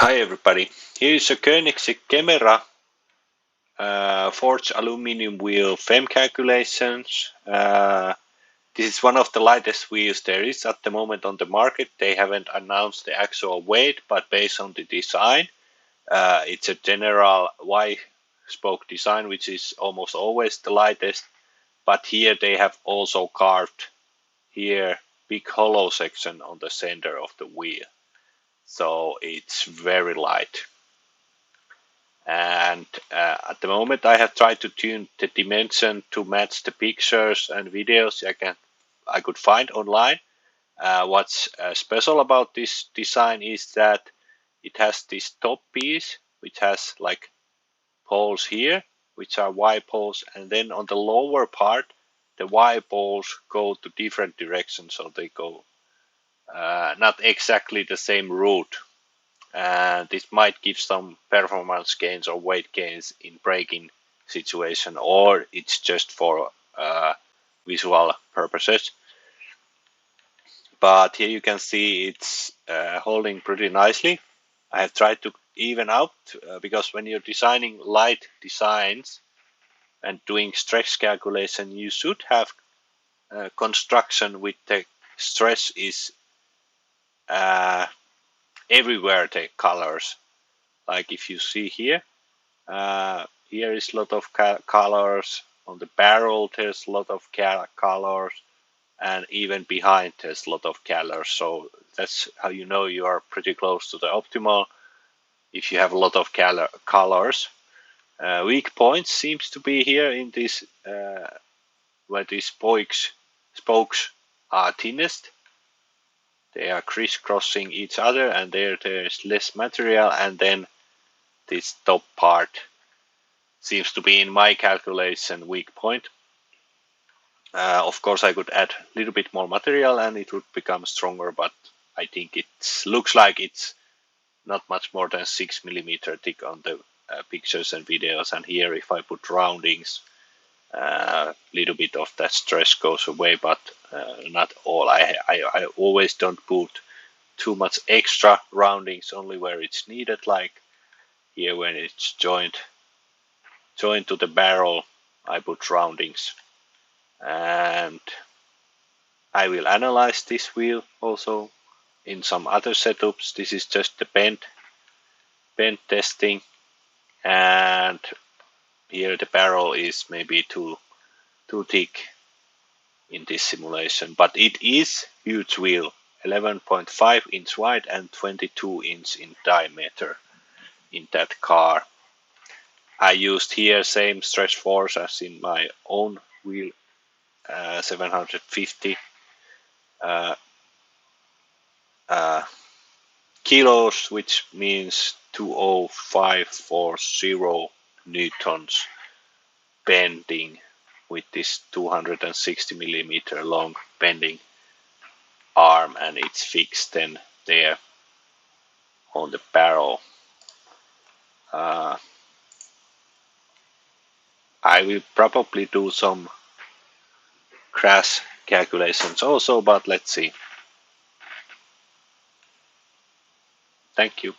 Hi everybody, here is a Koeniggsegg Gemera forged aluminium wheel FEM calculations. This is one of the lightest wheels there is at the moment on the market. They haven't announced the actual weight, but based on the design, it's a general Y-spoke design, which is almost always the lightest. But here they have also carved here big hollow section on the center of the wheel. So it's very light. And at the moment I have tried to tune the dimension to match the pictures and videos I could find online. What's special about this design is that it has this top piece which has like poles here, which are Y poles, and then on the lower part the Y poles go to different directions, so they go not exactly the same route. And this might give some performance gains or weight gains in braking situation, or it's just for visual purposes. But here you can see it's holding pretty nicely. I have tried to even out because when you're designing light designs and doing stress calculation, you should have construction with the stress is everywhere the colors. Like if you see here, here is a lot of colors. On the barrel there's a lot of colors, and even behind there's a lot of colors. So that's how you know you are pretty close to the optimal if you have a lot of colors. Weak points seems to be here in this where these spokes are thinnest. They are crisscrossing each other, and there's less material, and then this top part seems to be in my calculation weak point. Of course I could add a little bit more material and it would become stronger, but I think it looks like it's not much more than 6 mm thick on the pictures and videos. And here if I put roundings, a little bit of that stress goes away, but not all. I always don't put too much extra roundings, only where it's needed, like here when it's joined to the barrel I put roundings. And I will analyze this wheel also in some other setups. This is just the bend testing, and here the barrel is maybe too thick in this simulation, but it is huge wheel, 11.5 inch wide and 22 inch in diameter in that car. I used here same stretch force as in my own wheel, 750 kilos, which means 20540 newtons bending with this 260 millimeter long bending arm, and it's fixed then there on the barrel. I will probably do some crash calculations also, but let's see. Thank you.